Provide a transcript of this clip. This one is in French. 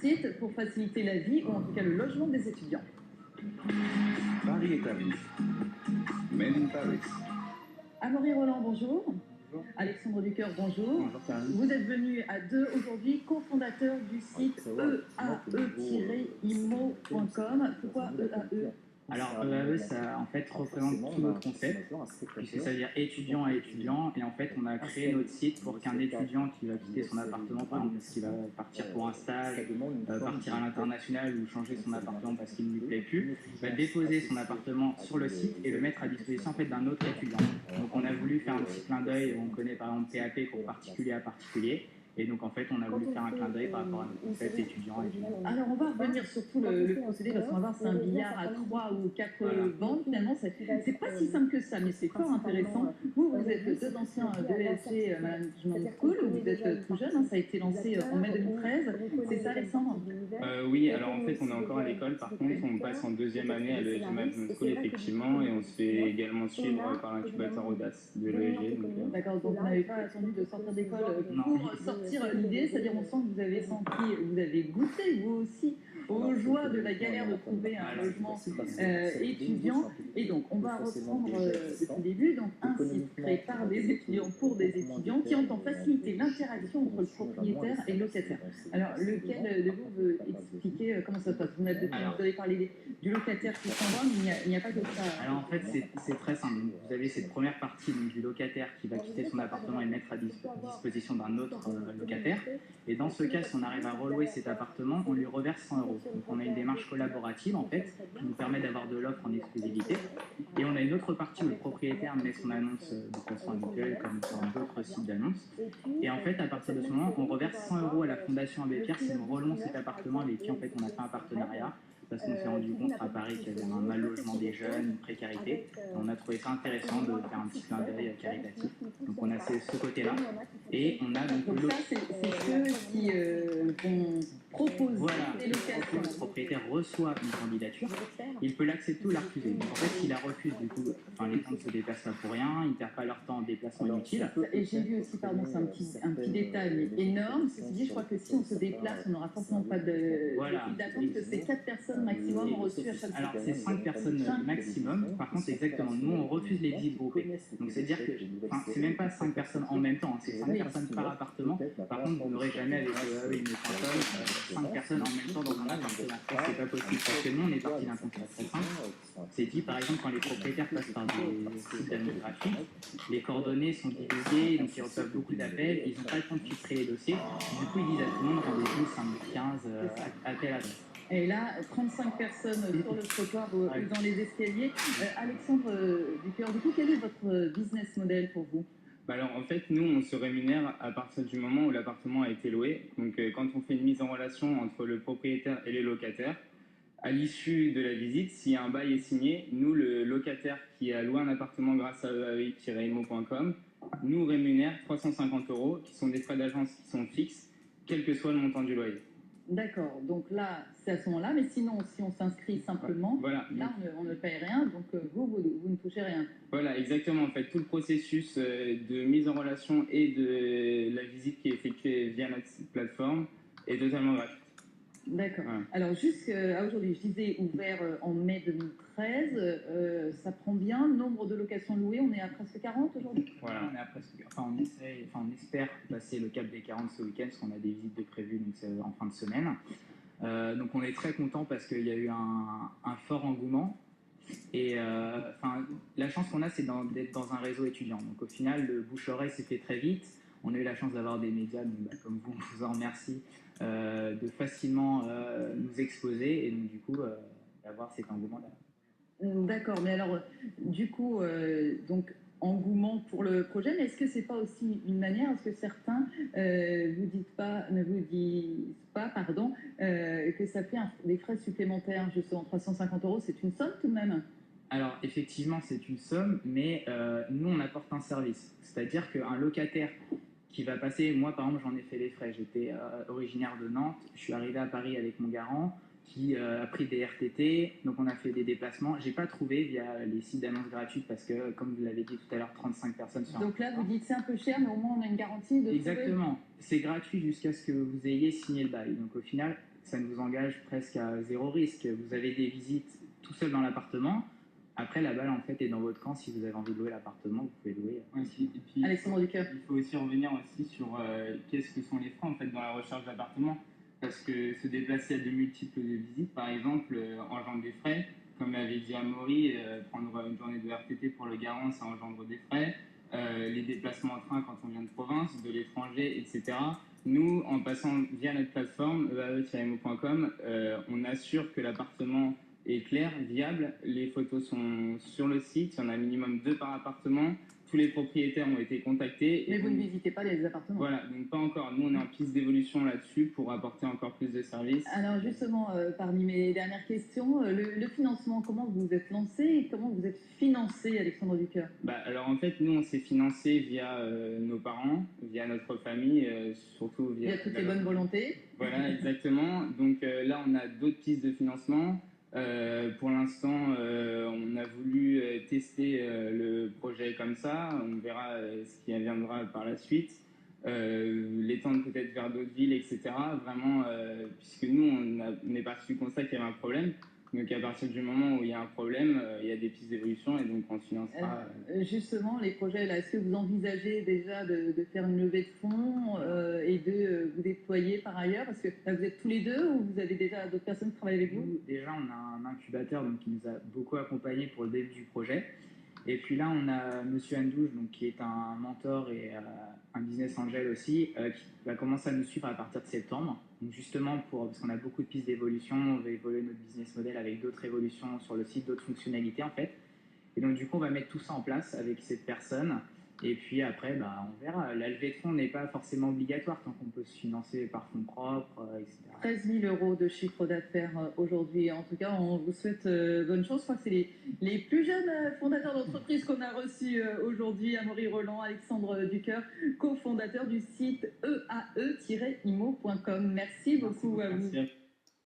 site pour faciliter la vie, ou en tout cas le logement des étudiants. Paris est à vous. Men in Paris. Amaury Roland, bonjour. Bonjour. Alexandre Ducœur, bonjour. Bonjour Karine. Vous êtes venu à deux aujourd'hui, cofondateur du site eae-imo.com. Pourquoi EAE? Alors EAE, ça en fait représente tout notre concept, puisque ça veut dire étudiant à étudiant, et en fait on a créé notre site pour qu'un étudiant qui va quitter son appartement, par exemple parce qu'il va partir pour un stage, partir à l'international ou changer son appartement parce qu'il ne lui plaît plus, va déposer son appartement sur le site et le mettre à disposition en fait d'un autre étudiant. Donc on a voulu faire un petit clin d'œil, on connaît par exemple PAP pour particulier à particulier. Et donc en fait, on a voulu faire un clin d'œil par rapport à notre concept étudiant. Alors on va revenir sur tout le procédé, parce qu'on va voir c'est un billard à 3 ou 4 bandes. Finalement, c'est pas si simple que ça, mais c'est fort intéressant. Vous êtes deux anciens de l'ESC Management School, vous êtes tout jeune, ça a été lancé en mai 2013. C'est ça, Alexandre? Oui, alors en fait, on est encore à l'école. Par contre, on passe en deuxième année à l'ESG Management School, effectivement, et on se fait également suivre par l'incubateur Audace de l'ESG. D'accord, donc vous n'avez pas attendu de sortir d'école pour sortir l'idée, c'est-à-dire on sent que vous avez vous avez goûté vous aussi aux joies de la galère de trouver un logement étudiant. Et donc on va reprendre depuis le début, donc un site créé par des étudiants pour des étudiants qui entend faciliter l'interaction entre le propriétaire et le locataire. Alors lequel de vous veut expliquer comment ça se passe? Vous avez parlé du locataire qui s'en va, mais il n'y a pas que ça. Alors en fait c'est très simple. Vous avez cette première partie donc, du locataire qui va quitter son appartement et le mettre à disposition d'un autre locataire. Et dans ce cas, si on arrive à relouer cet appartement, on lui reverse 100 €. Donc on a une démarche collaborative en fait qui nous permet d'avoir de l'offre en exclusivité. Et on a une autre partie où le propriétaire met son annonce de façon habituelle comme sur d'autres sites d'annonces. Et en fait, à partir de ce moment, on reverse 100 € à la Fondation Abbé Pierre si nous relouons cet appartement avec qui en fait on a fait un partenariat. Parce qu'on s'est rendu compte à Paris qu'il y avait un mal logement des jeunes, une précarité. On a trouvé ça intéressant de faire un petit clin d'œil caritatif. Donc on a ce côté-là. Et on a donc ça, c'est ceux qui vont proposer des locations. Le propriétaire reçoit une candidature, il peut l'accepter ou la refuser. Donc en fait, s'il la refuse, du coup, les gens ne se déplacent pas pour rien, ils ne perdent pas leur temps en déplacement inutile. Et j'ai vu aussi, pardon, c'est un petit détail mais énorme, ceci dit, je crois que si on se déplace, on n'aura forcément pas de d'attente, que c'est 4 personnes maximum reçues à chaque fois. Alors c'est 5 personnes maximum, par contre exactement, nous on refuse les visites groupées. Donc c'est-à-dire que, c'est même pas 5 personnes en même temps, c'est 5 personnes par appartement. Par contre, vous n'aurez jamais avec EAE 5 personnes en même temps dans un appartement. C'est pas possible, parce que nous on est parti d'un constat très simple. C'est dit par exemple quand les propriétaires passent par des sites d'annonces gratuits, les coordonnées sont divulguées, donc ils reçoivent beaucoup d'appels, ils n'ont pas le temps de filtrer les dossiers. Du coup ils disent à tout le monde rendez-vous samedi 15 à telle adresse. Et là, 35 personnes sur le trottoir ou dans les escaliers. Alexandre Ducœur, du coup, quel est votre business model pour vous? Alors en fait, nous, on se rémunère à partir du moment où l'appartement a été loué. Donc quand on fait une mise en relation entre le propriétaire et les locataires, à l'issue de la visite, si un bail est signé, nous, le locataire qui a loué un appartement grâce à eae-imo.com, nous rémunère 350 €, qui sont des frais d'agence qui sont fixes, quel que soit le montant du loyer. D'accord, donc là, c'est à ce moment-là, mais sinon, si on s'inscrit simplement, voilà. Là, on ne paye rien, donc vous ne touchez rien. Voilà, exactement. En fait, tout le processus de mise en relation et de la visite qui est effectuée via notre plateforme est totalement gratuite. D'accord. Voilà. Alors, jusqu'à aujourd'hui, je disais ouvert en mai 2013, ça prend bien. Nombre de locations louées, on est à presque 40 aujourd'hui. Voilà, on est à presque. On espère passer le cap des 40 ce week-end, parce qu'on a des visites de prévues donc en fin de semaine. Donc on est très content parce qu'il y a eu un fort engouement. Et la chance qu'on a, c'est d'être dans un réseau étudiant. Donc au final, le bouche-oreille s'est fait très vite. On a eu la chance d'avoir des médias, donc, comme vous, on vous en remercie, de facilement nous exposer et donc du coup d'avoir cet engouement-là. D'accord, mais alors du coup, donc engouement pour le projet, mais est-ce que c'est pas aussi une manière, est-ce que certains ne vous disent pas, que ça fait des frais supplémentaires, justement 350 €, c'est une somme tout de même? Alors effectivement c'est une somme, mais nous on apporte un service, c'est-à-dire qu'un locataire qui va passer, moi par exemple j'en ai fait les frais, j'étais originaire de Nantes, je suis arrivé à Paris avec mon garant, qui a pris des RTT, donc on a fait des déplacements. J'ai pas trouvé via les sites d'annonces gratuites parce que, comme vous l'avez dit tout à l'heure, 35 personnes sur Donc là, vous dites c'est un peu cher, mais au moins on a une garantie de Exactement. C'est gratuit jusqu'à ce que vous ayez signé le bail. Donc au final, ça nous engage presque à zéro risque. Vous avez des visites tout seul dans l'appartement. Après, la balle, en fait, est dans votre camp. Si vous avez envie de louer l'appartement, vous pouvez louer. Ouais, et puis, Alexandre Ducœur. il faut aussi revenir aussi sur qu'est-ce que sont les freins en fait, dans la recherche d'appartement. Parce que se déplacer à de multiples visites, par exemple, engendre des frais. Comme l'avait dit Amaury, prendre une journée de RTT pour le garant, ça engendre des frais. Les déplacements en train quand on vient de province, de l'étranger, etc. Nous, en passant via notre plateforme, eae-mo.com, on assure que l'appartement est clair, viable. Les photos sont sur le site, il y en a minimum 2 par appartement. Tous les propriétaires ont été contactés. Mais vous ne visitez pas les appartements. Voilà, donc pas encore. Nous, on est en piste d'évolution là-dessus pour apporter encore plus de services. Alors justement, parmi mes dernières questions, le financement, comment vous vous êtes lancé et comment vous êtes financé, Alexandre Ducœur? Alors en fait, nous, on s'est financé via nos parents, via notre famille, surtout via... Il y a toutes les bonnes volontés. Voilà, exactement. Donc là, on a d'autres pistes de financement. Pour l'instant, on a voulu tester le projet comme ça. On verra ce qui viendra par la suite. L'étendre peut-être vers d'autres villes, etc. Vraiment, puisque nous, on est parti du constat qu'il y avait un problème. Donc à partir du moment où il y a un problème, il y a des pistes d'évolution et donc on se financera. Justement, les projets, là, est-ce que vous envisagez déjà de faire une levée de fonds et de vous déployer par ailleurs? Parce que là, vous êtes tous les deux ou vous avez déjà d'autres personnes qui travaillent avec vous? Nous, déjà, on a un incubateur donc, qui nous a beaucoup accompagnés pour le début du projet. Et puis là, on a Monsieur Andouche, donc, qui est un mentor et un business angel aussi, qui va commencer à nous suivre à partir de septembre. Donc justement, parce qu'on a beaucoup de pistes d'évolution, on va évoluer notre business model avec d'autres évolutions sur le site, d'autres fonctionnalités en fait. Et donc du coup, on va mettre tout ça en place avec cette personne. Et puis après, on verra. La levée de fonds n'est pas forcément obligatoire tant qu'on peut se financer par fonds propres, etc. 13 000 € de chiffre d'affaires aujourd'hui. En tout cas, on vous souhaite bonne chance. Je crois que c'est les plus jeunes fondateurs d'entreprise qu'on a reçus aujourd'hui. Amaury Roland, Alexandre Ducœur, cofondateur du site eae-imo.com. Merci beaucoup à vous. Merci.